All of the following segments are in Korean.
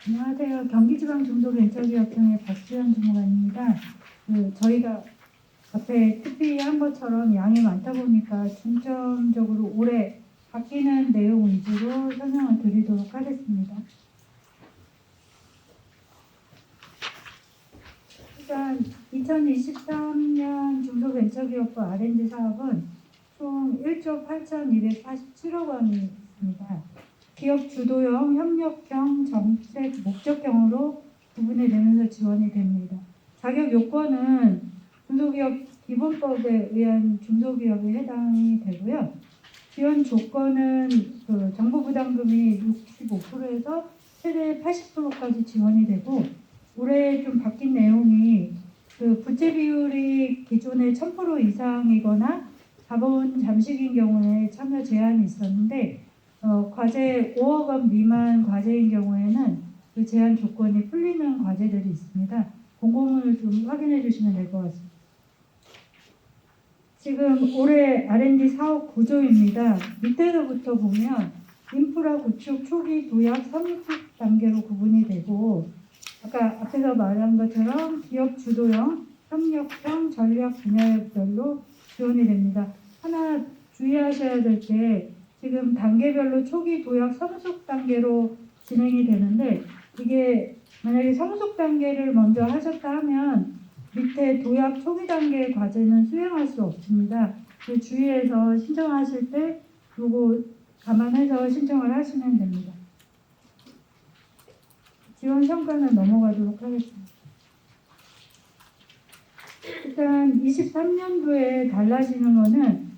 안녕하세요. 경기지방중소벤처기업청의 박수현 주무관입니다. 저희가 앞에 특히 한 것처럼 양이 많다 보니까 중점적으로 올해 바뀌는 내용 위주로 설명을 드리도록 하겠습니다. 일단 2023년 중소벤처기업부 R&D 사업은 총 1조 8,247억 원이 있습니다. 기업 주도형, 협력형, 정책, 목적형으로 구분이 되면서 지원이 됩니다. 자격 요건은 중소기업 기본법에 의한 중소기업에 해당이 되고요. 지원 조건은 정부 부담금이 65%에서 최대 80%까지 지원이 되고, 올해 좀 바뀐 내용이 부채 비율이 기존의 1000% 이상이거나 자본 잠식인 경우에 참여 제한이 있었는데, 과제 5억 원 미만 과제인 경우에는 그 제한 조건이 풀리는 과제들이 있습니다. 공고문을 좀 확인해 주시면 될 것 같습니다. 지금 올해 R&D 사업 구조입니다. 밑에서부터 보면 인프라 구축 초기 도약 성숙 단계로 구분이 되고, 아까 앞에서 말한 것처럼 기업 주도형, 협력형, 전략 분야별로 지원이 됩니다. 하나 주의하셔야 될 게, 지금 단계별로 초기 도약 성숙 단계로 진행이 되는데, 이게 만약에 성숙 단계를 먼저 하셨다 하면 밑에 도약 초기 단계 과제는 수행할 수 없습니다. 주의해서 신청하실 때 요거 감안해서 신청을 하시면 됩니다. 지원 성과는 넘어가도록 하겠습니다. 일단 23년도에 달라지는 거는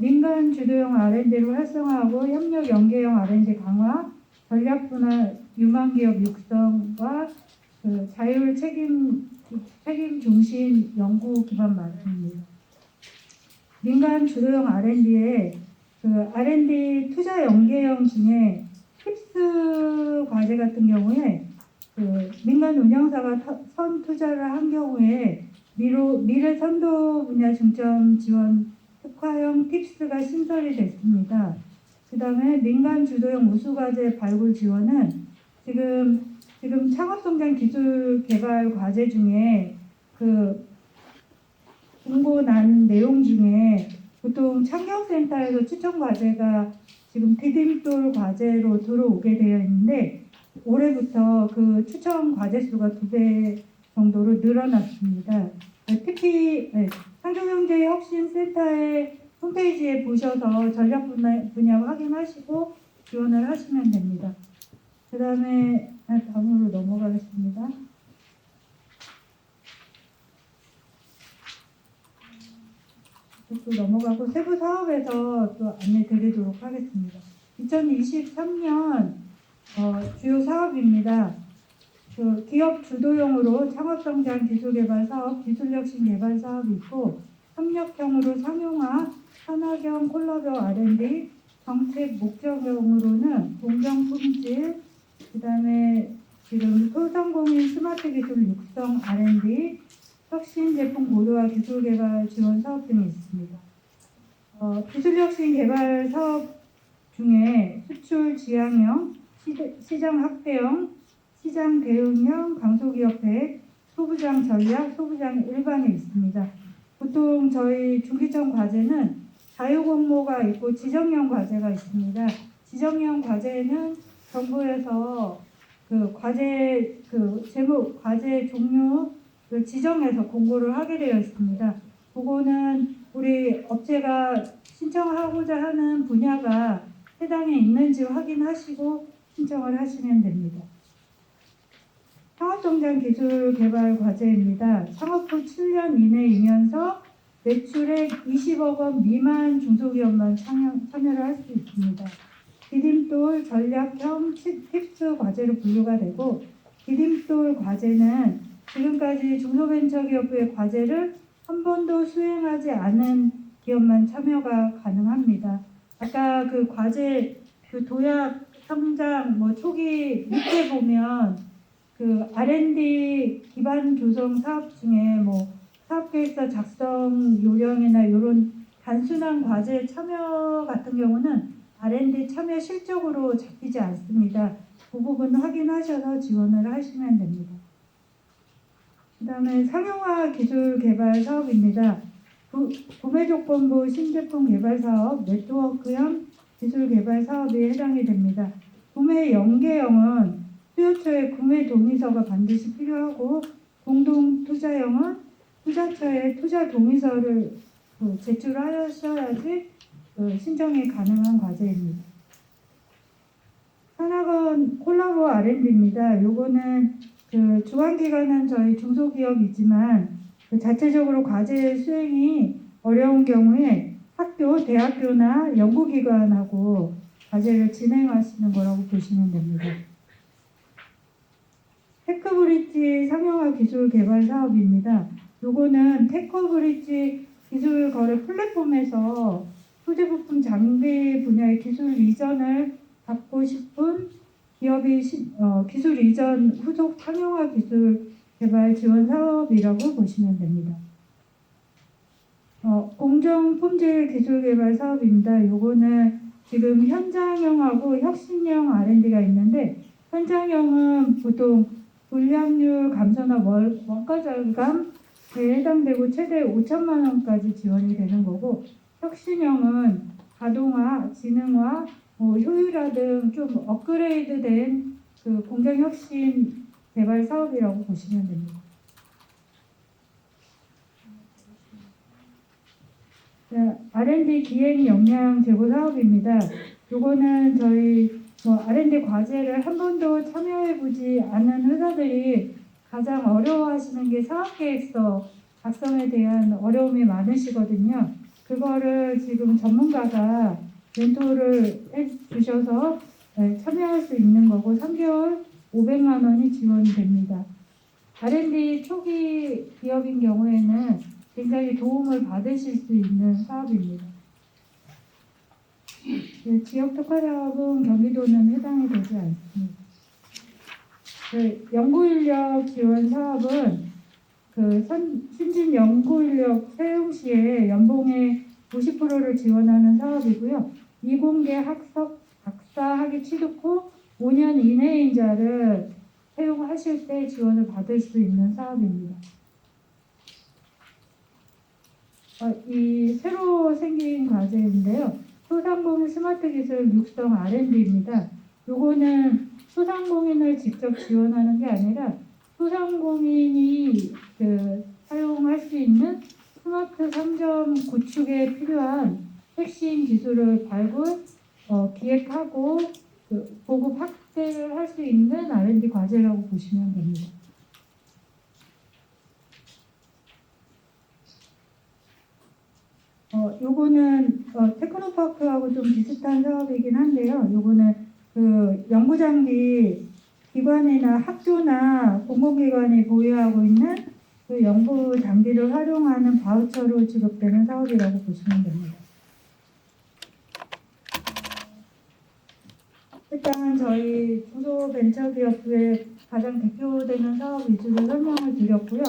민간 주도형 R&D를 활성화하고 협력 연계형 R&D 강화, 전략 분야 유망 기업 육성과 자율 책임 중심 연구 기반 마련입니다. 민간 주도형 R&D에 R&D 투자 연계형 중에 팁스 과제 같은 경우에 민간 운영사가 선 투자를 한 경우에 미래 선도 분야 중점 지원 특화형 팁스가 신설이 됐습니다. 그 다음에 민간 주도형 우수과제 발굴 지원은 지금 창업성장 기술 개발 과제 중에 공고 난 내용 중에 보통 창경센터에서 추천 과제가 지금 디딤돌 과제로 들어오게 되어 있는데, 올해부터 그 추천 과제 수가 2배 정도로 늘어났습니다. 특히 상경경제혁신센터의 홈페이지에 보셔서 전략 분야 확인하시고 지원을 하시면 됩니다. 그 다음에 다음으로 넘어가겠습니다. 또 넘어가고 세부 사업에서 또 안내 드리도록 하겠습니다. 2023년 주요 사업입니다. 기업 주도형으로 창업성장 기술개발 사업, 기술혁신 개발 사업이 있고, 협력형으로 상용화, 산학형 콜라보 R&D, 정책 목적형으로는 공정품질, 그 다음에 지금 소상공인 스마트 기술 육성 R&D, 혁신 제품 고도화 기술 개발 지원 사업 등이 있습니다. 기술혁신 개발 사업 중에 수출 지향형, 시장 확대형, 시장 대응형, 강소기업회, 소부장 전략, 소부장 일반에 있습니다. 보통 저희 중기청 과제는 자유공모가 있고 지정형 과제가 있습니다. 지정형 과제는 정부에서 과제 제목, 과제 종류 지정해서 공고를 하게 되어 있습니다. 그거는 우리 업체가 신청하고자 하는 분야가 해당에 있는지 확인하시고 신청을 하시면 됩니다. 창업성장 기술 개발 과제입니다. 창업 후 7년 이내이면서 매출액 20억 원 미만 중소기업만 참여를 할 수 있습니다. 디딤돌 전략형 팁스 과제로 분류가 되고, 디딤돌 과제는 지금까지 중소벤처기업부의 과제를 한 번도 수행하지 않은 기업만 참여가 가능합니다. 아까 과제 도약 성장 초기 밑에 보면 R&D 기반 조성 사업 중에 사업계획서 작성 요령이나 이런 단순한 과제 참여 같은 경우는 R&D 참여 실적으로 잡히지 않습니다. 그 부분 확인하셔서 지원을 하시면 됩니다. 그 다음에 상용화 기술 개발 사업입니다. 구매조건부 신제품 개발 사업, 네트워크형 기술 개발 사업에 해당이 됩니다. 구매 연계형은 수요처에 구매 동의서가 반드시 필요하고, 공동 투자형은 투자처에 투자 동의서를 제출하셔야지 신청이 가능한 과제입니다. 산학원 콜라보 R&D입니다. 요거는 주관기관은 저희 중소기업이지만 자체적으로 과제 수행이 어려운 경우에 학교, 대학교나 연구기관하고 과제를 진행하시는 거라고 보시면 됩니다. 테크브릿지 상용화 기술 개발 사업입니다. 요거는 테크브릿지 기술 거래 플랫폼에서 소재 부품 장비 분야의 기술 이전을 받고 싶은 기업이 기술 이전 후속 상용화 기술 개발 지원 사업이라고 보시면 됩니다. 공정 품질 기술 개발 사업입니다. 요거는 지금 현장형하고 혁신형 R&D가 있는데, 현장형은 보통 불량률 감소나 원가 절감에 해당되고 최대 5천만 원까지 지원이 되는 거고, 혁신형은 가동화, 지능화, 효율화 등 좀 업그레이드된 공정 혁신 개발 사업이라고 보시면 됩니다. R&D 기행 역량 제고 사업입니다. 요거는 저희 R&D 과제를 한 번도 참여해보지 않은 회사들이 가장 어려워하시는 게 사업계획서 작성에 대한 어려움이 많으시거든요. 그거를 지금 전문가가 멘토를 해주셔서 참여할 수 있는 거고, 3개월 500만 원이 지원이 됩니다. R&D 초기 기업인 경우에는 굉장히 도움을 받으실 수 있는 사업입니다. 지역 특화 사업은 경기도는 해당이 되지 않습니다. 연구인력 지원 사업은 신진 연구인력 채용 시에 연봉의 50%를 지원하는 사업이고요. 이공계 학석 박사 학위 취득 후 5년 이내인 자를 채용하실 때 지원을 받을 수 있는 사업입니다. 이 새로 생긴 과제인데요. 소상공인 스마트 기술 육성 R&D입니다. 요거는 소상공인을 직접 지원하는 게 아니라 소상공인이 사용할 수 있는 스마트 상점 구축에 필요한 핵심 기술을 발굴, 기획하고 보급 확대를 할 수 있는 R&D 과제라고 보시면 됩니다. 요거는 테크노파크하고 좀 비슷한 사업이긴 한데요. 요거는 연구장비 기관이나 학교나 공공기관이 보유하고 있는 연구 장비를 활용하는 바우처로 지급되는 사업이라고 보시면 됩니다. 일단 저희 중소벤처기업부의 가장 대표되는 사업 위주로 설명을 드렸고요.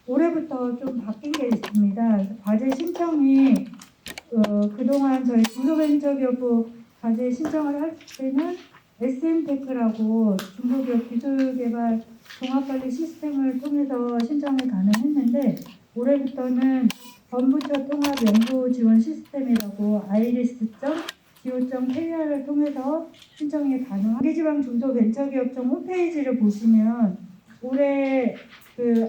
올해부터 좀 바뀐 게 있습니다. 과제 신청이 그동안 저희 중소벤처기업부 과제 신청을 할 때는 SM테크라고 중소기업 기술개발 종합관리 시스템을 통해서 신청이 가능했는데, 올해부터는 범부처 통합 연구 지원 시스템이라고 iris.go.kr을 통해서 신청이 가능한 경기지방 중소벤처기업청 홈페이지를 보시면 올해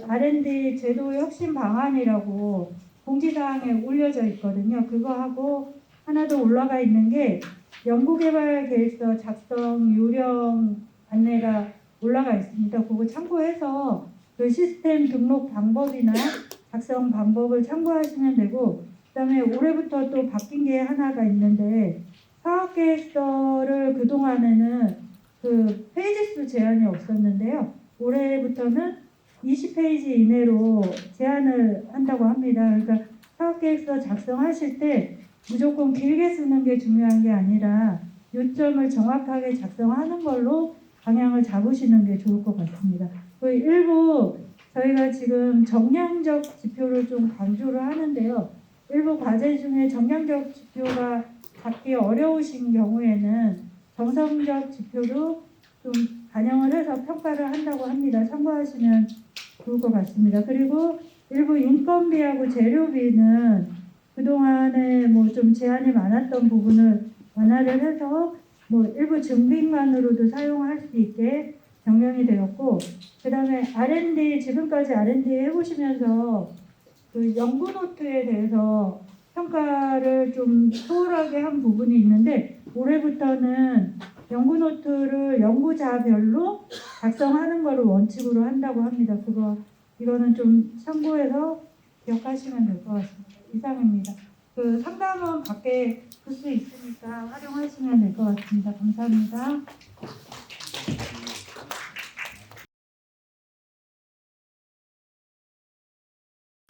R&D 제도 혁신 방안이라고 공지사항에 올려져 있거든요. 그거하고 하나 더 올라가 있는 게 연구개발 계획서 작성 요령 안내가 올라가 있습니다. 그거 참고해서 시스템 등록 방법이나 작성 방법을 참고하시면 되고, 그다음에 올해부터 또 바뀐 게 하나가 있는데, 사업계획서를 그동안에는 페이지 수 제한이 없었는데요. 올해부터는 20페이지 이내로 제한을 한다고 합니다. 그러니까 사업계획서 작성하실 때 무조건 길게 쓰는 게 중요한 게 아니라 요점을 정확하게 작성하는 걸로 방향을 잡으시는 게 좋을 것 같습니다. 일부 저희가 지금 정량적 지표를 좀 강조를 하는데요. 일부 과제 중에 정량적 지표가 잡기 어려우신 경우에는 정성적 지표로 좀 반영을 해서 평가를 한다고 합니다. 참고하시면 좋을 것 같습니다. 그리고 일부 인건비하고 재료비는 그동안에 뭐 좀 제한이 많았던 부분을 완화를 해서 뭐 일부 증빙만으로도 사용할 수 있게 변경이 되었고, 그 다음에 R&D, 지금까지 R&D 해보시면서 그 연구 노트에 대해서 평가를 좀 소홀하게 한 부분이 있는데, 올해부터는 연구 노트를 연구자별로 작성하는 것을 원칙으로 한다고 합니다. 이거는 좀 참고해서 기억하시면 될 것 같습니다. 이상입니다. 그 상담은 밖에 볼 수 있으니까 활용하시면 될 것 같습니다. 감사합니다.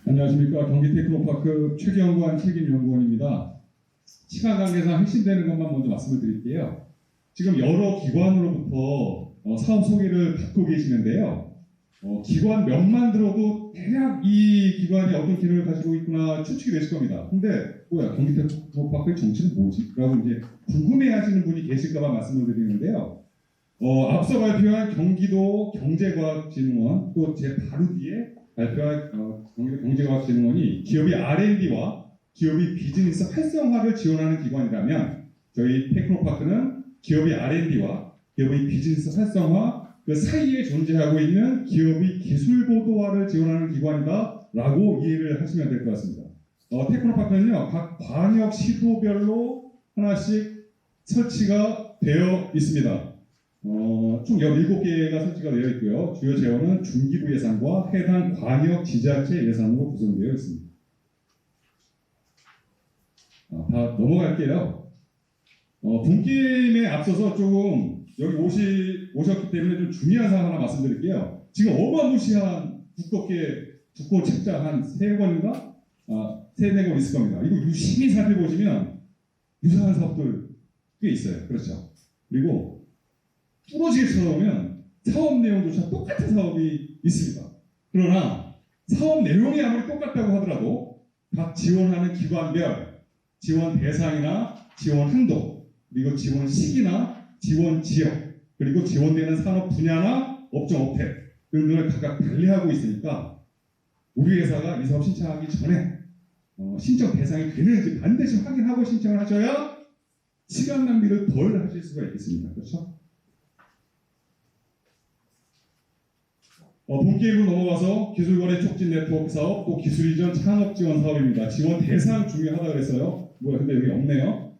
안녕하십니까. 경기 테크노파크 최경관 책임연구원입니다. 시간 관계상 핵심되는 것만 먼저 말씀을 드릴게요. 지금 여러 기관으로부터 사업 소개를 받고 계시는데요. 기관 명만 들어도 대략 이 기관이 어떤 기능을 가지고 있구나 추측이 되실 겁니다. 근데 뭐야, 경기 테크노파크의 정체는 뭐지? 라고 이제 궁금해하시는 분이 계실까봐 말씀을 드리는데요. 앞서 발표한 경기도 경제과학진흥원, 또 제 바로 뒤에 발표한 경기도 경제과학진흥원이 기업의 R&D와 기업의 비즈니스 활성화를 지원하는 기관이라면, 저희 테크노파크는 기업의 R&D와 기업의 비즈니스 활성화 그 사이에 존재하고 있는 기업의 기술 고도화를 지원하는 기관이다라고 이해를 하시면 될 것 같습니다. 테크노파크는요, 각 광역 시도별로 하나씩 설치가 되어 있습니다. 총 17개가 설치가 되어 있고요. 주요 재원은 중기부 예산과 해당 광역 지자체 예산으로 구성되어 있습니다. 다 넘어갈게요. 분김에 앞서서 조금 여기 오셨기 때문에 좀 중요한 사항 하나 말씀드릴게요. 지금 어마무시한 두꺼운 책자 한 3권인가? 3-4권 있을 겁니다. 이거 유심히 살펴보시면 유사한 사업들 꽤 있어요. 그렇죠? 그리고 뚫어지게 쳐다보면 사업 내용조차 똑같은 사업이 있습니다. 그러나 사업 내용이 아무리 똑같다고 하더라도 각 지원하는 기관별 지원 대상이나 지원 한도, 그리고 지원 시기나 지원 지역, 그리고 지원되는 산업 분야나 업종 업태 등등을 각각 달리하고 있으니까 우리 회사가 이 사업 신청하기 전에 신청 대상이 되는지 반드시 확인하고 신청을 하셔야 시간 낭비를 덜 하실 수가 있겠습니다. 그렇죠? 본게임으로 넘어가서 기술거래 촉진 네트워크 사업, 또 기술 이전 창업 지원 사업입니다. 지원 대상 중요하다 그랬어요. 근데 여기 없네요.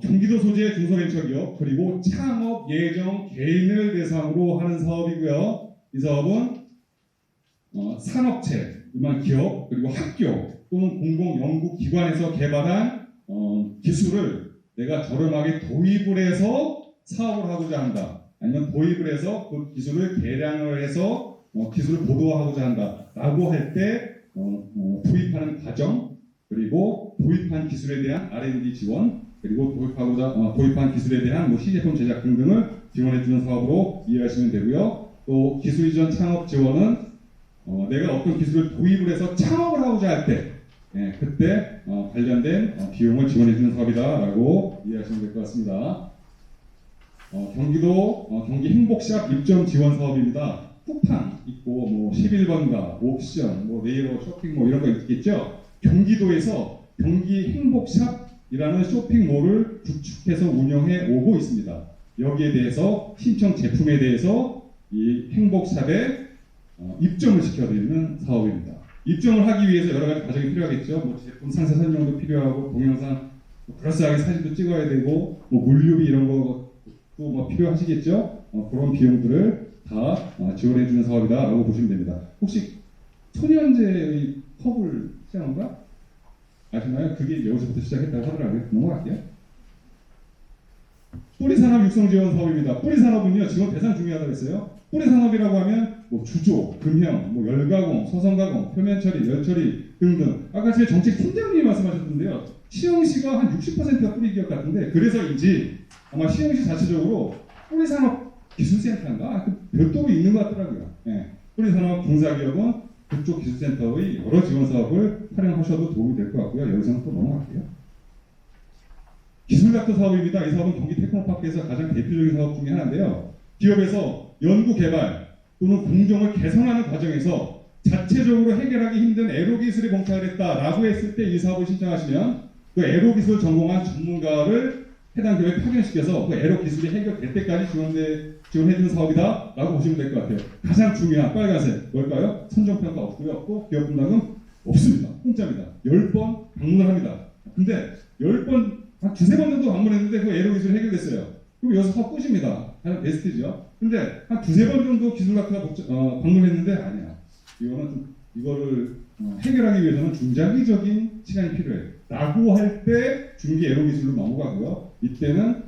경기도 소재 중소벤처기업, 그리고 창업 예정 개인을 대상으로 하는 사업이고요. 이 사업은 산업체, 일반 기업, 그리고 학교 또는 공공연구기관에서 개발한 기술을 내가 저렴하게 도입을 해서 사업을 하고자 한다. 아니면 도입을 해서 그 기술을 개량을 해서 기술을 고도화하고자 한다라고 할 때 도입하는 과정, 그리고 도입한 기술에 대한 R&D 지원, 그리고 도입한 기술에 대한 시제품 제작 등등을 지원해주는 사업으로 이해하시면 되고요. 또 기술 이전 창업 지원은 내가 어떤 기술을 도입을 해서 창업을 하고자 할 때 그때 관련된 비용을 지원해주는 사업이다라고 이해하시면 될 것 같습니다. 경기도 경기 행복샵 입점 지원 사업입니다. 쿠팡 있고 11번가, 옵션, 네이버 쇼핑 이런 거 있겠죠. 경기도에서 경기 행복샵이라는 쇼핑몰을 구축해서 운영해 오고 있습니다. 여기에 대해서 신청 제품에 대해서 이 행복샵에 입점을 시켜드리는 사업입니다. 입점을 하기 위해서 여러 가지 과정이 필요하겠죠. 제품 상세 설명도 필요하고, 동영상 그럴싸하게 사진도 찍어야 되고, 물류비 이런 거 또 필요하시겠죠? 그런 비용들을 다 지원해주는 사업이다라고 보시면 됩니다. 혹시 소년제의 컵을 시작한가? 아시나요? 그게 여기서부터 시작했다고 하더라고요. 넘어갈게요. 뿌리산업 육성지원 사업입니다. 뿌리산업은요, 지원 대상 중요하다고 했어요. 뿌리산업이라고 하면 주조, 금형, 열가공, 소성가공, 표면처리, 열처리 등등. 아까 제 정책팀장님이 말씀하셨던데요. 시흥시가 한 60%가 뿌리기업 같은데, 그래서인지 아마 시흥시 자체적으로 뿌리산업 기술센터인가? 별도로 있는 것 같더라고요. 뿌리산업 공사기업은 그쪽 기술센터의 여러 지원 사업을 활용하셔도 도움이 될 것 같고요. 여기서는 또 넘어갈게요. 기술닥터 사업입니다. 이 사업은 경기 테크노파크에서 가장 대표적인 사업 중에 하나인데요. 기업에서 연구 개발 또는 공정을 개선하는 과정에서 자체적으로 해결하기 힘든 애로 기술에 봉착을 했다라고 했을 때 이 사업을 신청하시면 그 애로 기술 전공한 전문가를 해당 기업에 파견시켜서 그 애로 기술이 해결될 때까지 지원해주는 사업이다라고 보시면 될 것 같아요. 가장 중요한 빨간색 뭘까요? 선정평가 없고요. 또 기업 분담은 없습니다. 공짜입니다. 10번 방문을 합니다. 근데 10번, 한 두세 번 정도 방문했는데 그 애로 기술이 해결됐어요. 그럼 여기서 사업 끝입니다. 가장 베스트죠. 근데 한 두세 번 정도 기술학회가 방문했는데 아니야. 이거를 해결하기 위해서는 중장기적인 시간이 필요해. 라고 할 때 중기 애로 기술로 넘어가고요. 이때는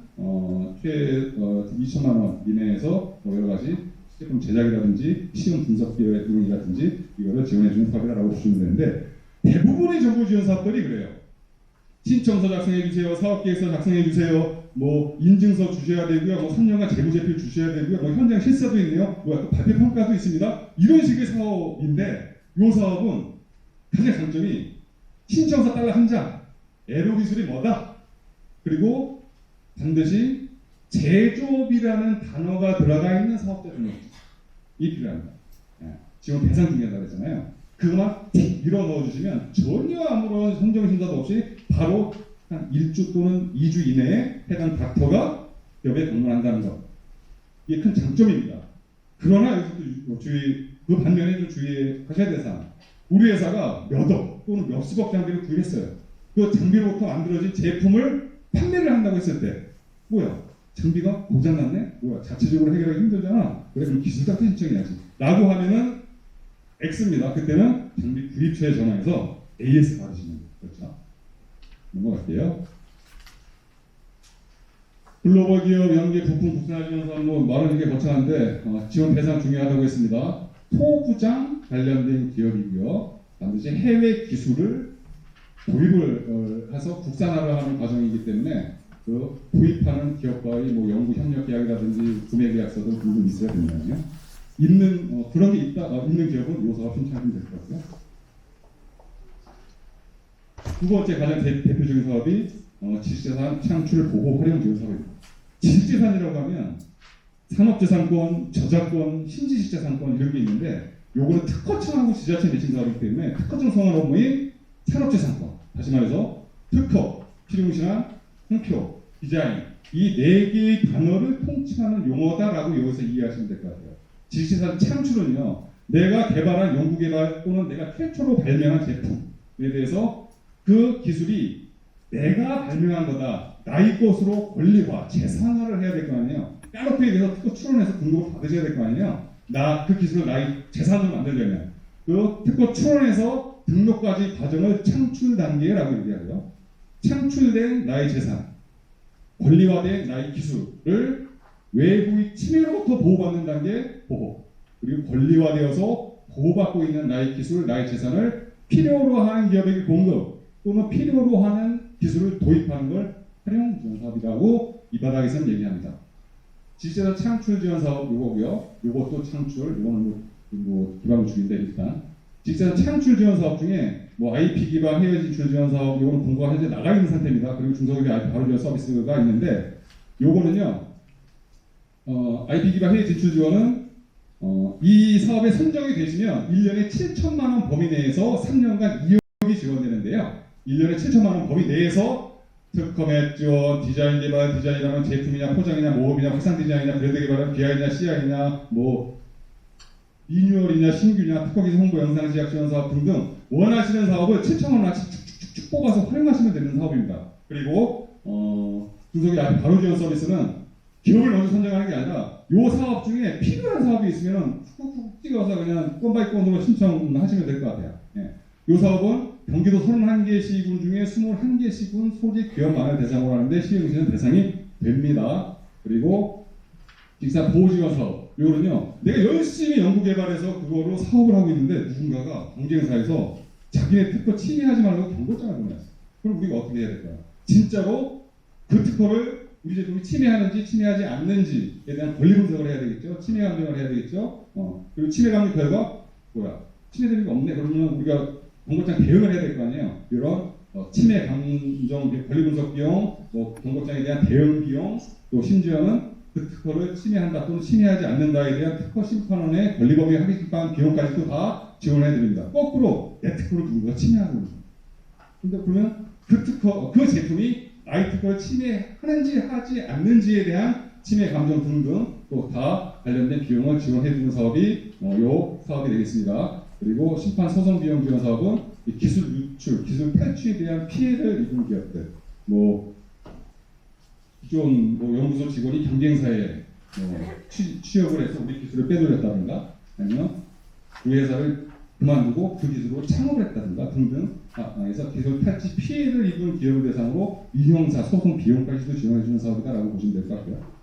최 2천만 원 이내에서 여러 가지 제품 제작이라든지 시험 분석 비용이라든지 이거를 지원해주는 사업이라고 보시면 되는데 대부분의 정부 지원 사업들이 그래요. 신청서 작성해 주세요. 사업계획서 작성해 주세요. 뭐 인증서 주셔야 되고요. 뭐 3년간 재무제표 주셔야 되고요. 뭐 현장 실사도 있네요. 뭐 발표 평가도 있습니다. 이런 식의 사업인데 이 사업은 가장 장점이 신청서 달러 한 장, 애로 기술이 뭐다? 그리고 반드시 제조업이라는 단어가 들어가 있는 사업자 등록이 필요합니다. 지원 대상 중요하다고 했잖아요. 그것만 밀어 넣어주시면 전혀 아무런 선정심사도 없이 바로 한 1주 또는 2주 이내에 해당 닥터가 기업에 방문한다는 것. 이게 큰 장점입니다. 그러나 여기서도 그 반면에 좀 주의하셔야 될 사항. 우리 회사가 몇억 또는 몇십억 장비를 구입했어요. 그 장비로부터 만들어진 제품을 판매를 한다고 했을 때 뭐야? 장비가 고장났네? 뭐야? 자체적으로 해결하기 힘들잖아. 그래 그럼 기술자한테 신청해야지. 라고 하면은 X입니다. 그때는 장비 구입처에 전화해서 AS 받으시면 그렇죠. 넘어갈게요. 글로벌 기업 연계 부품 국산화 지원 사업 뭐 말은 이게 거창한데 지원 대상 중요하다고 했습니다. 토부장 관련된 기업이고요. 반드시 해외 기술을 도입을 해서 국산화를 하는 과정이기 때문에 그 도입하는 기업과의 뭐 연구 협력 계약이라든지 구매 계약서도 분명 있어야 된다면요. 그런 게 있는 기업은 이 사업 신청하면 될 것 같고요. 두 번째 가장 대표적인 사업이 지식재산 창출 보호 활용 지원 사업입니다. 지식재산이라고 하면 산업재산권, 저작권, 신지식재산권 이런 게 있는데 요거는 특허청하고 지자체 내신 사업이기 때문에 특허청 성한 업무인 산업재산권, 다시 말해서 특허, 필요무신한 홍표, 디자인 이 네 개의 단어를 통칭하는 용어다라고 여기서 이해하시면 될 것 같아요. 지식재산 창출은요, 내가 개발한 연구개발 또는 내가 최초로 발명한 제품에 대해서 그 기술이 내가 발명한 거다, 나의 것으로 권리화, 재산화를 해야 될 거 아니에요. 까놓게 대해서 특허 출원해서 등록을 받으셔야 될 거 아니에요. 그 기술을 나의 재산으로 만들려면 그 특허 출원해서 등록까지 과정을 창출 단계라고 얘기하고요. 창출된 나의 재산, 권리화된 나의 기술을 외부의 침해로부터 보호받는 단계 보호, 그리고 권리화되어서 보호받고 있는 나의 기술, 나의 재산을 필요로 하는 기업에게 공급 또는 필요로 하는 기술을 도입하는 걸 활용 지원 사업이라고 이 바닥에서는 얘기합니다. 지식재산 창출 지원 사업 요거고요. 요것도 창출, 요거는 뭐 기반 구축인데 일단 지식재산 창출 지원 사업 중에 뭐 IP 기반 해외 진출 지원 사업 요거는 공고가 현재 나가 있는 상태입니다. 그리고 중소기업 IP 바로 지원 서비스가 있는데 요거는요 IP 기반 해외 진출 지원은 이 사업에 선정이 되시면 1년에 7천만 원 범위 내에서 3년간 2억이 지원되는데요. 1년에 7천만 원 범위 내에서 특허 지원, 디자인 개발, 디자인이라면 제품이냐, 포장이냐, 모험이냐, 확산 디자인이냐, 브랜드 개발은 BI냐, CI냐, 뭐 리뉴얼이냐, 신규냐, 특허 기술 홍보 영상 제작 지원 사업 등등 원하시는 사업을 7천만 원씩 쭉쭉쭉 뽑아서 활용하시면 되는 사업입니다. 그리고 중소기업 IP 바로 지원 서비스는 기업을 먼저 선정하는 게 아니라 이 사업 중에 필요한 사업이 있으면 훅훅 찍어서 그냥 건바이 건으로 신청하시면 될 것 같아요. 이 사업은 경기도 31개 시군 중에 21개 시군 소재 기업만을 대상으로 하는데 시행시는 대상이 됩니다. 그리고 직사 보호지원 사업 이거는요, 내가 열심히 연구개발해서 그거로 사업을 하고 있는데 누군가가 경쟁사에서 자기네 특허 침해하지 말라고 경고장을 보냈어요. 그럼 우리가 어떻게 해야 될까요? 진짜로 그 특허를 우리 제품이 침해하는지 침해하지 않는지에 대한 권리 분석을 해야 되겠죠. 침해 감정을 해야 되겠죠. 그리고 침해 감정 결과 뭐야? 침해되는 게 없네. 그러면 우리가 경고장 대응을 해야 될 거 아니에요. 이런 침해 감정 권리 분석 비용, 뭐 경고장에 대한 대응 비용, 또 심지어는 그 특허를 침해한다 또는 침해하지 않는다에 대한 특허 심판원의 권리범위 합의반 비용까지도 다 지원해 드립니다. 거꾸로 내 특허를 누군가 침해하고 있는 거예요. 근데 그러면 그 특허, 그 제품이 나의 특허를 침해하는지 하지 않는지에 대한 침해 감정 등등 또 다 관련된 비용을 지원해 주는 사업이 요 사업이 되겠습니다. 그리고 심판 소송 비용 지원 사업은 이 기술 유출, 기술 탈취에 대한 피해를 입은 기업들, 뭐 기존 연구소 직원이 경쟁사에 취업을 해서 우리 기술을 빼돌렸다든가 아니면 그 회사를 그만두고 그 기술로 창업을 했다든가 등등 해서 기술 탈취 피해를 입은 기업을 대상으로 민형사 소송 비용까지도 지원해 주는 사업이다라고 보시면 될 것 같고요.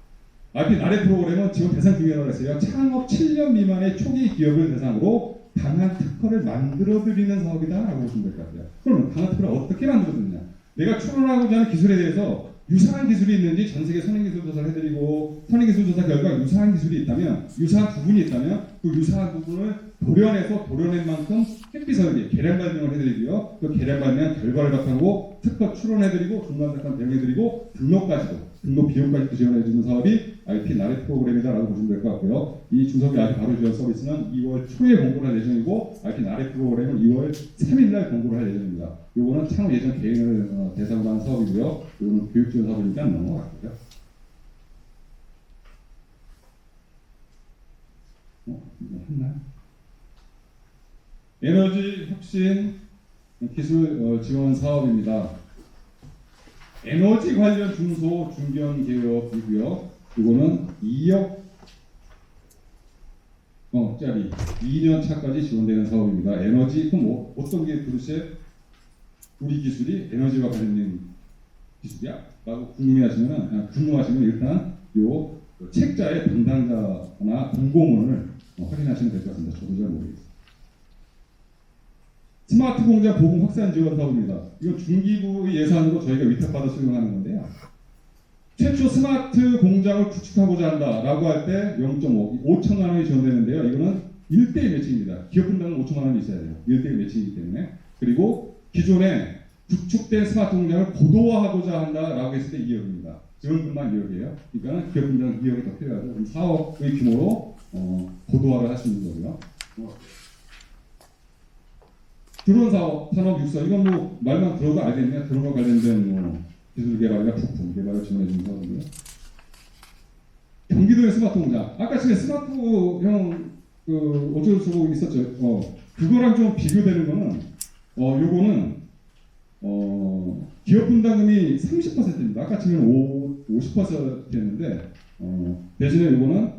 IP 나래 프로그램은 지원 대상 중이라고 했어요. 창업 7년 미만의 초기 기업을 대상으로 강한 특허를 만들어 드리는 사업이다라고 보시면 될 것 같아요. 그럼 강한 특허를 어떻게 만들어 드느냐? 내가 추론하고자 하는 기술에 대해서 유사한 기술이 있는지 전 세계 선행기술 조사를 해드리고 선행기술 조사 결과 유사한 기술이 있다면 유사한 부분이 있다면 그 유사한 부분을 도려낸 만큼 핵비 설계, 개량 발명을 해드리고요. 그 개량 발명 결과를 바탕으로 특허 추론해드리고 중간 사건 대응해드리고 등록 비용까지도 지원해주는 사업이 IP 나래 프로그램이다라고 보시면 될 것 같고요. 이 중소기업 IP 바로 지원 서비스는 2월 초에 공고를 할 예정이고 IP 나래 프로그램은 2월 3일날 공고를 할 예정입니다. 요거는 창업 예정 개인을 대상으로 하는 사업이고요. 요거는 교육 지원 사업이니까 넘어갈게요. 이거 했나요? 에너지 혁신 기술 지원 사업입니다. 에너지 관련 중소 중견 기업이고요. 이거는 2억 짜리 2년 차까지 지원되는 사업입니다. 에너지 그럼 뭐 어떤 게 도대체 우리 기술이 에너지와 관련된 기술이야? 라고 궁금하시면 일단 요 책자의 담당자나 공고문을 확인하시면 될 것 같습니다. 저도 잘 모르겠습니다. 스마트 공장 보급 확산 지원 사업입니다. 이거 중기부 예산으로 저희가 위탁받아 수행하는 건데요. 최초 스마트 공장을 구축하고자 한다라고 할 때 0.5, 5천만 원이 지원되는데요. 이거는 1대1 매칭입니다. 기업 분담은 5천만 원이 있어야 돼요. 1대1 매칭이기 때문에. 그리고 기존에 구축된 스마트 공장을 고도화하고자 한다라고 했을 때 2억입니다. 지원금만 2억이에요. 그러니까 기업 분담 2억이 더 필요하죠. 그럼 4억의 규모로 고도화를 할 수 있는 거고요. 드론 사업, 산업 육성 이건 뭐 말만 들어도 알겠네요. 드론과 관련된 기술 개발이나 부품 개발을 지원해 주는 사업이고요. 경기도의 스마트 공장. 아까 전에 스마트형 어쩔 수 없이 있었죠. 그거랑 좀 비교되는 거는 요거는 기업 분담금이 30%입니다. 아까 치면 50%였는데 대신에 요거는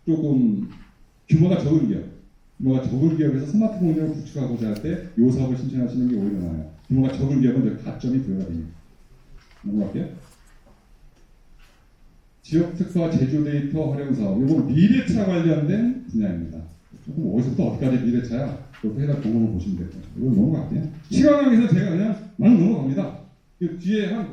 조금 규모가 적은 기업에서 스마트 공장을 구축하고자 할 때 이 사업을 신청하시는 게 오히려 나아요. 규모가 적은 기업은 가점이 부여가 됩니다. 넘어갈게요. 지역 특화 제조 데이터 활용 사업. 이건 미래차 관련된 분야입니다. 조금 어디서부터 어디까지 미래차야? 그것도 해당 공고를 보시면 될 거예요. 이건 넘어갈게요. 시간 관계에서 제가 그냥 막 넘어갑니다. 뒤에 한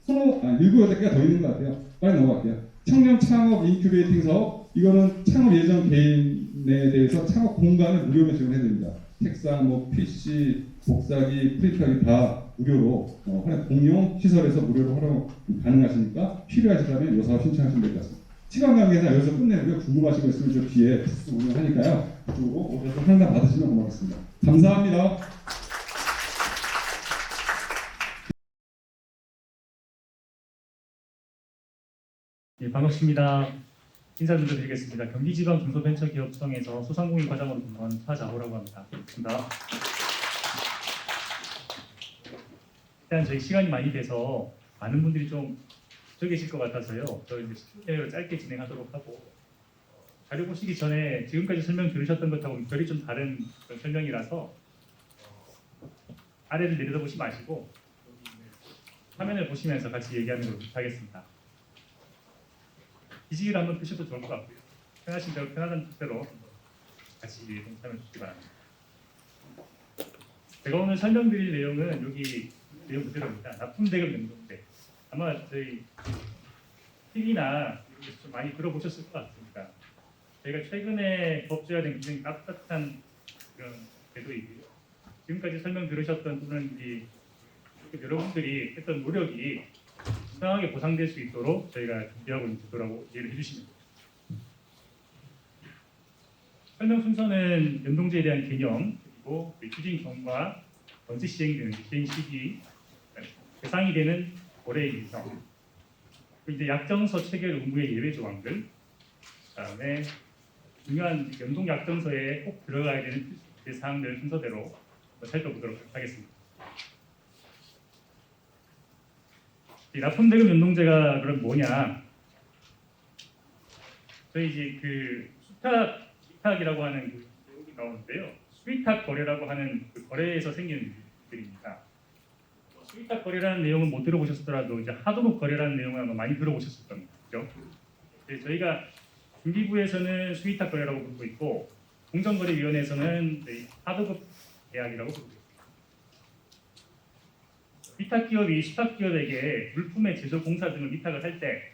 7, 8개가 더 있는 것 같아요. 빨리 넘어갈게요. 청년 창업 인큐베이팅 사업. 이거는 창업 예정 개인에 대해서 창업 공간을 무료로 지원해 드립니다. 책상, PC, 복사기, 프린터기 다 무료로 공용 시설에서 무료로 활용 가능하시니까 필요하시다면 이 사업 신청하시면 될 것 같습니다. 시간 관계상 여기서 끝내고요. 궁금하신 거 있으면 저 뒤에 부스 운영하니까요. 그쪽으로 오셔서 상담 받으시면 고맙겠습니다. 감사합니다. 네, 반갑습니다. 인사 좀 드리겠습니다. 경기지방 중소벤처기업청에서 소상공인 과장으로 근무한 차자호라고 합니다. 반갑습니다. 일단 저희 시간이 많이 돼서 많은 분들이 좀 저 계실 것 같아서요. 저 이제 스피커를 짧게 진행하도록 하고 자료 보시기 전에 지금까지 설명 들으셨던 것하고 별이 좀 다른 그런 설명이라서 아래를 내려다보지 마시고 화면을 보시면서 같이 얘기하는 걸로 하겠습니다. 기지개를 한번 끄셔도 좋을 것 같고요. 편하신 대로 편안한 뜻대로 같이 동참해 주시기 바랍니다. 제가 오늘 설명드릴 내용은 여기 내용 그대로입니다. 납품대금 연동제. 아마 저희 TV나 좀 많이 들어보셨을 것 같습니다. 저희가 최근에 법제화된 굉장히 빳빳한 그런 제도이고요. 지금까지 설명 들으셨던 또는 여러분들이 했던 노력이 정확하게 보상될 수 있도록 저희가 준비하고 있는 제도라고 이해를 해주시면 됩니다. 설명 순서는 연동제에 대한 개념, 그리고 추진 경과, 언제 시행되는 시행 시기, 대상이 되는 거래의 일정, 그리고 이제 약정서 체결 의무의 예외 조항들, 그다음에 중요한 연동 약정서에 꼭 들어가야 되는 사항들 순서대로 살펴보도록 하겠습니다. 이 납품대금 연동제가 그럼 뭐냐? 저희 이제 그 수탁이라고 하는 그 내용이 나오는데요. 수위탁 거래라고 하는 그 거래에서 생기는 일들입니다. 수위탁 거래라는 내용은 못 들어보셨더라도 이제 하도급 거래라는 내용은 아마 많이 들어보셨을 겁니다. 그죠? 저희가 중기부에서는 수위탁 거래라고 부르고 있고 공정거래위원회에서는 하도급 계약이라고 부르고 있습니다. 위탁 기업이 수탁 기업에게 물품의 제조 공사 등을 위탁을 할 때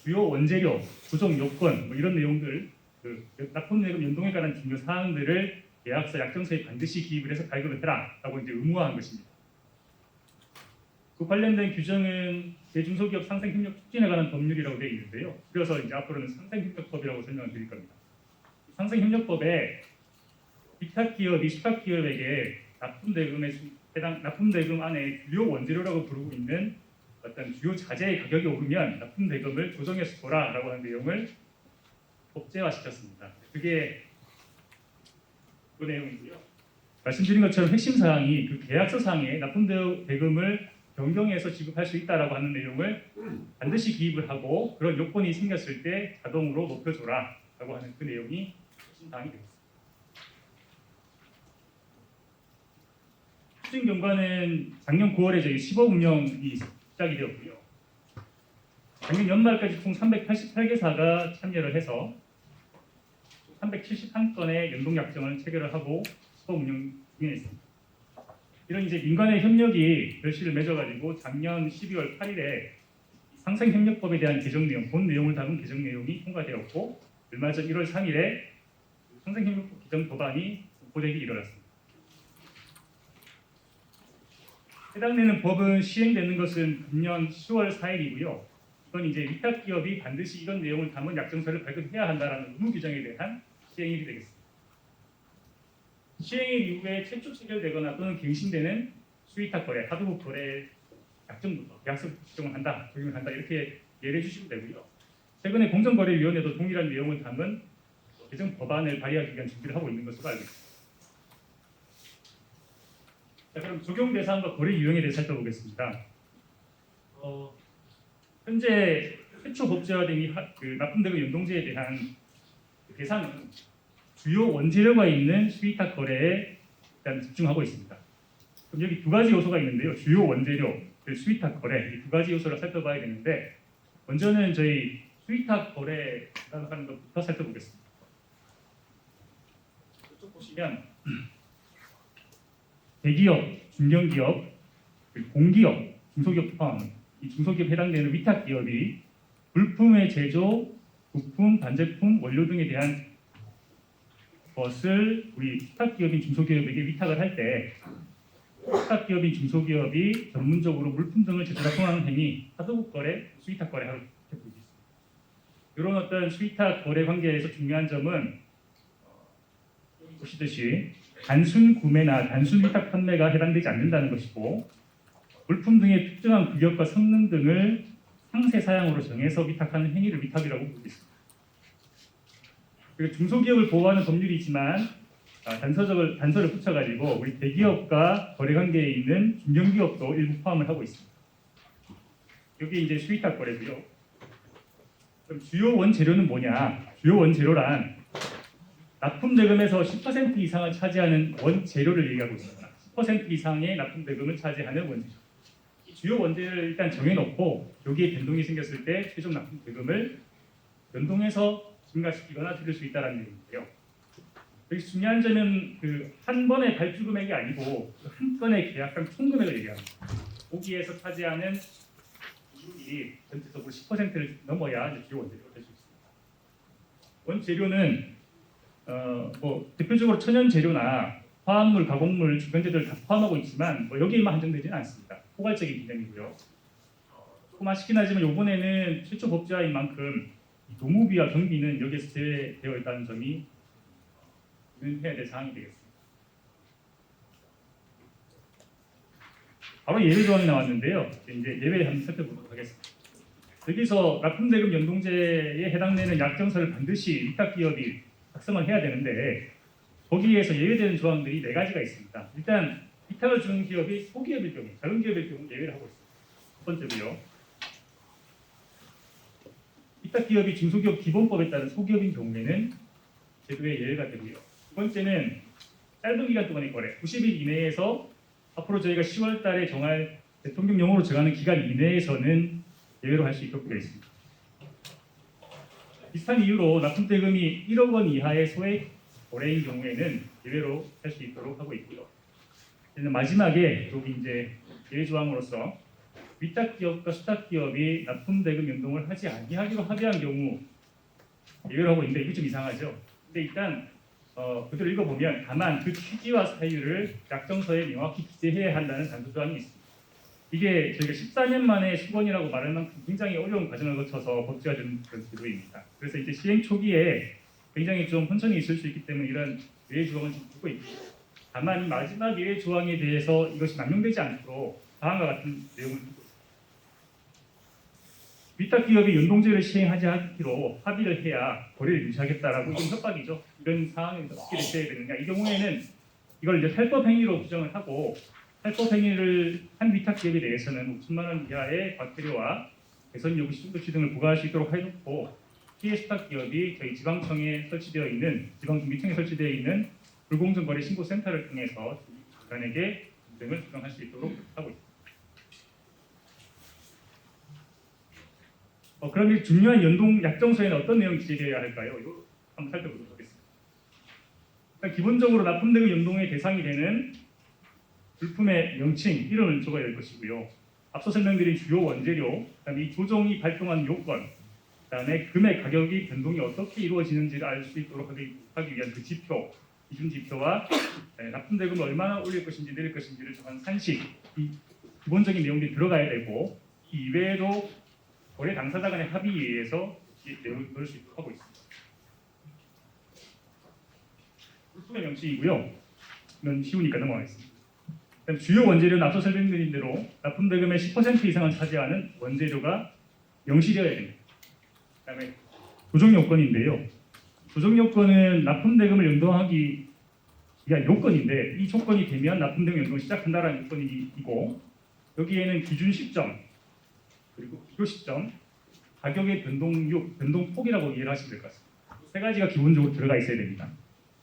주요 원재료, 조정 요건 뭐 이런 내용들, 그 납품대금 연동에 관한 중요 사항들을 계약서, 약정서에 반드시 기입을 해서 발급을 해라라고 이제 의무화한 것입니다. 그 관련된 규정은 대중소기업 상생협력 촉진에 관한 법률이라고 되어 있는데요. 그래서 이제 앞으로는 상생협력법이라고 설명을 드릴 겁니다. 상생협력법에 위탁 기업이 수탁 기업에게 납품대금 안에 주요 원재료라고 부르고 있는 어떤 주요 자재의 가격이 오르면 납품대금을 조정해서 줘라라고 하는 내용을 법제화시켰습니다. 그게 그 내용이고요. 말씀드린 것처럼 핵심 사항이 그 계약서 상에 납품대금을 변경해서 지급할 수 있다라고 하는 내용을 반드시 기입을 하고 그런 요건이 생겼을 때 자동으로 높여줘라라고 하는 그 내용이 핵심 사항이 되겠습니다. 추진 경과는 작년 9월에 저희 10억 운영이 시작이 되었고요. 작년 연말까지 총 388개사가 참여를 해서 371건의 연동약정을 체결을 하고 10억 운영 진행했습니다. 이런 이제 민간의 협력이 결실을 맺어가지고 작년 12월 8일에 상생협력법에 대한 개정 내용, 본 내용을 담은 개정 내용이 통과되었고 얼마 전 1월 3일에 상생협력법 개정 법안이 공포되기 이르렀습니다. 해당되는 법은 시행되는 것은 금년 10월 4일이고요. 이건 이제 위탁 기업이 반드시 이런 내용을 담은 약정서를 발급해야 한다라는 의무 규정에 대한 시행이 되겠습니다. 시행일 이후에 최초 체결되거나 또는 갱신되는 수위탁 거래, 하도급 거래 약정부터 계약서부터 지정을 한다, 적용을 한다 이렇게 이해해 주시면 되고요. 최근에 공정거래위원회도 동일한 내용을 담은 개정 법안을 발의하기 위한 준비를 하고 있는 것으로 알고 있습니다. 자, 그럼 적용 대상과 거래 유형에 대해 살펴보겠습니다. 현재 최초 법제화된 이 납품대금 연동제에 대한 대상은 주요 원재료가 있는 수위탁 거래에 일단 집중하고 있습니다. 그럼 여기 두 가지 요소가 있는데요. 주요 원재료, 수위탁 거래 이 두 가지 요소를 살펴봐야 되는데 먼저는 저희 수위탁 거래 하는 것부터 살펴보겠습니다. 이쪽 보시면 대기업, 중견기업, 공기업, 중소기업 포함 이 중소기업 해당되는 위탁 기업이 물품의 제조, 부품, 반제품, 원료 등에 대한 것을 우리 수탁 기업인 중소기업에게 위탁을 할 때 수탁 기업인 중소기업이 전문적으로 물품 등을 제조하는 행위, 하도급 거래, 수위탁 거래하고 있습니다. 이런 어떤 수위탁 거래 관계에서 중요한 점은 여기 보시듯이 단순 구매나 단순 위탁 판매가 해당되지 않는다는 것이고 물품 등의 특정한 규격과 성능 등을 상세 사양으로 정해서 위탁하는 행위를 위탁이라고 부르고 있습니다. 그리고 중소기업을 보호하는 법률이지만 단서를 붙여가지고 우리 대기업과 거래 관계에 있는 중견기업도 일부 포함을 하고 있습니다. 여기 이제 수위탁 거래고요. 그럼 주요 원재료는 뭐냐? 주요 원재료란 납품대금에서 10% 이상을 차지하는 원재료를 얘기하고 있습니다. 10% 이상의 납품대금을 차지하는 원재료. 이 주요 원재료를 일단 정해놓고 여기에 변동이 생겼을 때 최종 납품대금을 연동해서 증가시키거나 줄일 수 있다는 얘기인데요. 여기 중요한 점은 그 한 번의 발주 금액이 아니고 한 건의 계약당 총금액을 얘기합니다. 거기에서 차지하는 비율이 전체적으로 10%를 넘어야 이제 주요 원재료가 될 수 있습니다. 원재료는 뭐 대표적으로 천연 재료나 화합물, 가공물, 주변재료를 다 포함하고 있지만 뭐 여기에만 한정되지는 않습니다. 포괄적인 개념이고요. 조그맣긴 하지만 이번에는 최초 법제화인 만큼 이 노무비와 경비는 여기에서 제외되어 있다는 점이 해야 될 사항이 되겠습니다. 바로 예외 조항이 나왔는데요. 이제 예외 한번 살펴보도록 하겠습니다. 여기서 납품대금 연동제에 해당되는 약정서를 반드시 위탁 기업이 작성을 해야 되는데 거기에서 예외되는 조항들이 4가지가 있습니다. 일단 위탁을 주는 기업이 소기업일 경우, 작은 기업일 경우 예외를 하고 있습니다. 첫 번째로요. 위탁 기업이 중소기업 기본법에 따른 소기업인 경우에는 제도에 예외가 되고요. 두 번째는 짧은 기간 동안의 거래, 90일 이내에서 앞으로 저희가 10월 달에 정할 대통령령으로 정하는 기간 이내에서는 예외로 할 수 있도록 되어 있습니다. 비슷한 이유로 납품대금이 1억 원 이하의 소액 거래인 경우에는 예외로 할 수 있도록 하고 있고요. 이제 마지막에 여기 이제 예외 조항으로서 위탁 기업과 수탁 기업이 납품대금 연동을 하지 아니하기로 합의한 경우 예외로 하고 있는데 이게 좀 이상하죠. 근데 일단 그대로 읽어보면 다만 그 취지와 사유를 약정서에 명확히 기재해야 한다는 단수 조항이 있습니다. 이게 저희가 14년 만에 수건이라고 말할 만큼 굉장히 어려운 과정을 거쳐서 법제화된 그런 제도입니다. 그래서 이제 시행 초기에 굉장히 좀 혼선이 있을 수 있기 때문에 이런 예외 조항을 좀 두고 있고, 다만 마지막 예외 조항에 대해서 이것이 남용되지 않도록 다음과 같은 내용을 두고 있습니다. 위탁 기업이 연동제를 시행하지 않기로 합의를 해야 거래를 유지하겠다라고 이건 협박이죠. 이런 상황에서 어떻게 대처해야 되느냐. 이 경우에는 이걸 이제 탈법 행위로 규정을 하고 탈법 행위를 한 위탁 기업에 대해서는 5천만 원 이하의 과태료와 개선 요구 시정조치 등을 부과할 수 있도록 해놓고 피해 수탁 기업이 저희 지방청에 설치되어 있는 지방중기청에 설치되어 있는 불공정 거래 신고 센터를 통해서 기관에게 등을 조정할 수 있도록 하고 있습니다. 그럼 이 중요한 연동 약정서에는 어떤 내용이 기재되어야 할까요? 이거 한번 살펴보도록 하겠습니다. 일단 기본적으로 납품대금 연동의 대상이 되는 물품의 명칭, 이름을 적어야 될 것이고요. 앞서 설명드린 주요 원재료, 그다음에 이 조정이 발동한 요건, 그다음에 금액, 가격이 변동이 어떻게 이루어지는지를 알 수 있도록 하기 위한 그 지표, 기준 지표와 납품대금을 얼마나 올릴 것인지 내릴 것인지를 정한 산식, 이 기본적인 내용들이 들어가야 되고 이 이외에도 거래 당사자 간의 합의에 의해서 이 내용을 넣을 수 있도록 하고 있습니다. 물품의 명칭이고요. 이건 쉬우니까 넘어가겠습니다. 주요 원재료는 앞서 설명드린 대로 납품대금의 10% 이상을 차지하는 원재료가 명시되어야 됩니다. 그다음에 조정 요건인데요. 조정 요건은 납품대금을 연동하기 위한 요건인데 이 조건이 되면 납품대금 연동을 시작한다라는 요건이고 여기에는 기준 시점 그리고 비교 시점, 가격의 변동폭이라고 이해를 하시면 될 것 같습니다. 세 가지가 기본적으로 들어가 있어야 됩니다.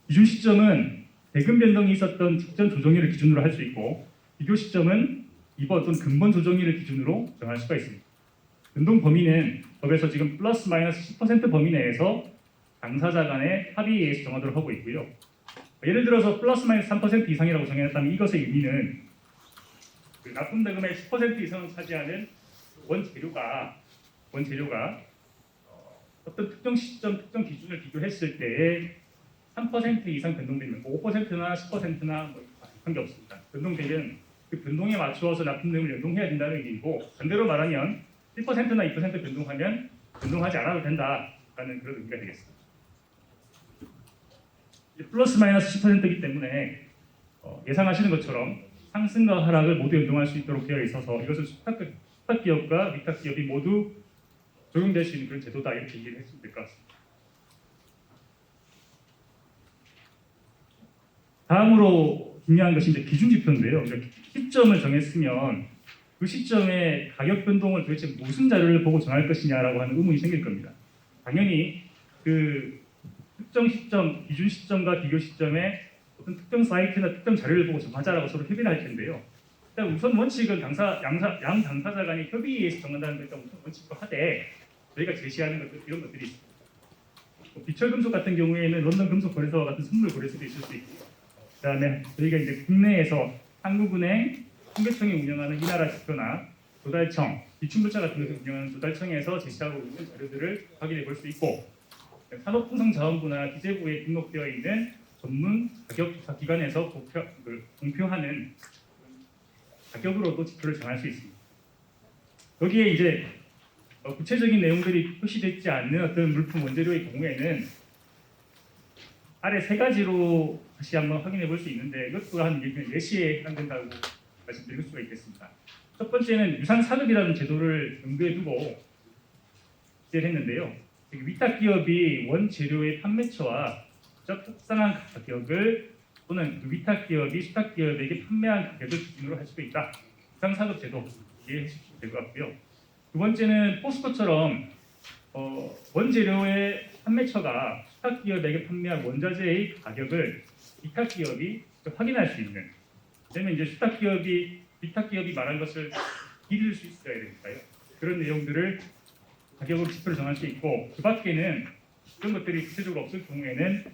기준 시점은 대금 변동이 있었던 직전 조정일을 기준으로 할 수 있고 비교 시점은 이번 또는 근본 조정일을 기준으로 정할 수가 있습니다. 변동 범위는 법에서 지금 플러스 마이너스 10% 범위 내에서 당사자 간의 합의에 의해서 정하도록 하고 있고요. 예를 들어서 플러스 마이너스 3% 이상이라고 정해놨다면 이것의 의미는 그 납품대금의 10% 이상을 차지하는 원재료가 어떤 특정 시점, 특정 기준을 비교했을 때에 3% 이상 변동되면 5%나 10%나 뭐 관계 없습니다. 변동되면 그 변동에 맞추어서 납품대금을 연동해야 된다는 의미이고 반대로 말하면 1%나 2% 변동하면 변동하지 않아도 된다라는 그런 의미가 되겠습니다. 플러스 마이너스 10%이기 때문에 예상하시는 것처럼 상승과 하락을 모두 연동할 수 있도록 되어 있어서 이것은 수탁 기업과 위탁 기업이 모두 적용될 수 있는 그런 제도다 이렇게 이해를 했으면 될 것 같습니다. 다음으로 중요한 것이 이제 기준 지표인데요. 그러니까 시점을 정했으면 그 시점에 가격 변동을 도대체 무슨 자료를 보고 정할 것이냐라고 하는 의문이 생길 겁니다. 당연히 그 특정 시점, 기준 시점과 비교 시점에 어떤 특정 사이트나 특정 자료를 보고 정하자라고 서로 협의를 할 텐데요. 일단 우선 원칙은 양 당사자 간의 협의에 의해서 정한다는 걸 일단 우선 원칙으로 하되 저희가 제시하는 것들 이런 것들이 있습니다. 비철금속 같은 경우에는 런던 금속 거래소와 같은 선물 거래소도 있을 수 있고, 그다음에 저희가 이제 국내에서 한국은행, 통계청이 운영하는 이 나라 지표나 조달청, 기춘물자 같은 것을 운영하는 조달청에서 제시하고 있는 자료들을 확인해 볼 수 있고, 산업통상자원부나 기재부에 등록되어 있는 전문 가격조사 기관에서 공표하는 가격으로도 지표를 정할 수 있습니다. 여기에 이제 구체적인 내용들이 표시되지 않는 어떤 물품 원재료의 경우에는 아래 세 가지로 다시 한번 확인해 볼 수 있는데 이것도 한 예시에 해당된다고 말씀드릴 수가 있겠습니다. 첫 번째는 유상사급이라는 제도를 염두에 두고 기재를 했는데요. 위탁 기업이 원재료의 판매처와 직접 협상한 가격을 또는 그 위탁 기업이 수탁 기업에게 판매한 가격을 기준으로 할 수도 있다. 유상사급 제도 이해해 주시면 될 것 같고요. 두 번째는 포스코처럼 원재료의 판매처가 수탁 기업에게 판매한 원자재의 가격을 위탁 기업이 직접 확인할 수 있는. 왜냐면 이제 수탁 기업이 위탁 기업이 말한 것을 믿을 수 있어야 되니까요. 그런 내용들을 가격으로 지표를 정할 수 있고 그 밖에는 그런 것들이 구체적으로 없을 경우에는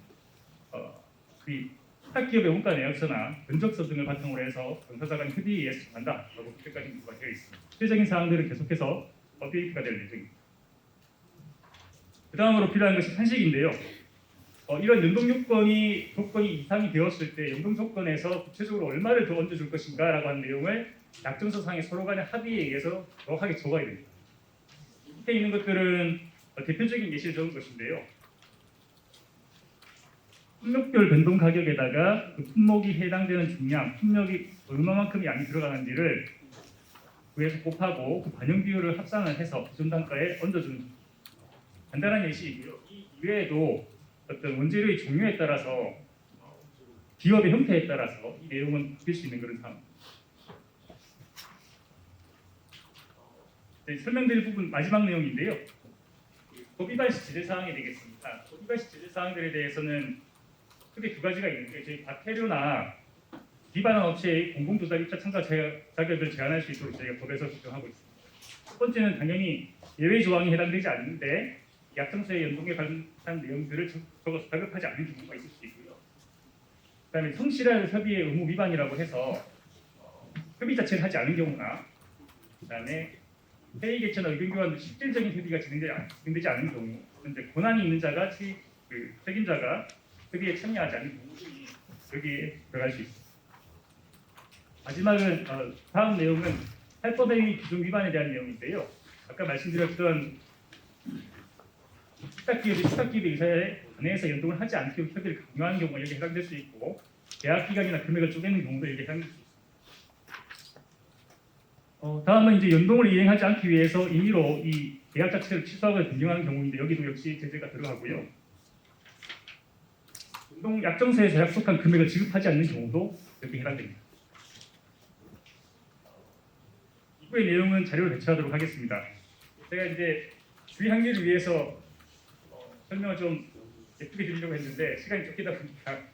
그 수탁 기업의 원가 내역서나 견적서 등을 바탕으로 해서 당사자 간 협의에 의해서 정한다라고 그때까지 기고가 되어 있습니다. 구체적인 사항들은 계속해서 업데이트가 될 예정입니다. 그 다음으로 필요한 것이 산식인데요. 이런 연동 조건이 이상이 되었을 때 연동 조건에서 구체적으로 얼마를 더 얹어줄 것인가라고 하는 내용을 약정서상의 서로 간의 합의에 의해서 정확하게 적어야 됩니다. 밑에 있는 것들은 대표적인 예시를 적은 것인데요. 품목별 변동 가격에다가 그 품목이 해당되는 중량, 품목이 얼마만큼 양이 들어가는지를 구해서 곱하고 그 반영 비율을 합산을 해서 기존 단가에 얹어주는 간단한 예시이고요. 이 이외에도 어떤 원재료의 종류에 따라서 기업의 형태에 따라서 이 내용은 바뀔 수 있는 그런 상황입니다. 설명드릴 부분 마지막 내용인데요. 도비발식 제재 사항이 되겠습니다. 도비발식 제재 사항들에 대해서는 크게 두 가지가 있는데 저희 과태료나 비반환 업체의 공공조달 입자 참가 자격을 제한할 수 있도록 저희가 법에서 규정하고 있습니다. 첫 번째는 당연히 예외 조항이 해당되지 않는데 약정서의 연동에 관한 내용들을 적어서 발급하지 않는 경우가 있을 수 있고요. 그다음에 성실한 협의의 의무 위반이라고 해서 협의 자체를 하지 않은 경우나 그다음에 회의 개최나 의견 교환 등 실질적인 협의가 진행되지 않는 경우, 그런데 권한이 있는 자가 책임자가 협의에 참여하지 않는 경우들이 여기에 들어갈 수 있습니다. 마지막은 다음 내용은 할법행위 규정 위반에 대한 내용인데요. 아까 말씀드렸던 수탁기업의 의사에 관해서 연동을 하지 않도록 협의를 강요하는 경우가 여기에 해당될 수 있고 계약 기간이나 금액을 쪼개는 경우도 여기에 해당될 수 있습니다. 다음은 이제 연동을 이행하지 않기 위해서 임의로 이 계약 자체를 취소하거나 변경하는 경우인데 여기도 역시 제재가 들어가고요. 연동 약정서에서 약속한 금액을 지급하지 않는 경우도 여기 해당됩니다. 이후의 내용은 자료를 배치하도록 하겠습니다. 제가 이제 주의 확률을 위해서 설명을 좀 예쁘게 드리려고 했는데 시간이 쫓기다 보니까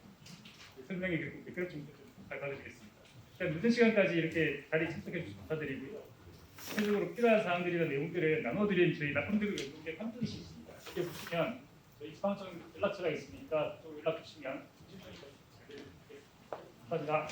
설명이 그렇게 좀 부탁드리겠습니다. 일단 늦은 시간까지 이렇게 자리에 참석해 주셔서 감사드리고요. 구체적으로 필요한 사항들이나 내용들을 나눠드린 저희 납품대금 연동대 팜플릿이 있습니다. 이게 보시면 저희 지방청 연락처가 있으니까 또 연락 주시면 감사합니다.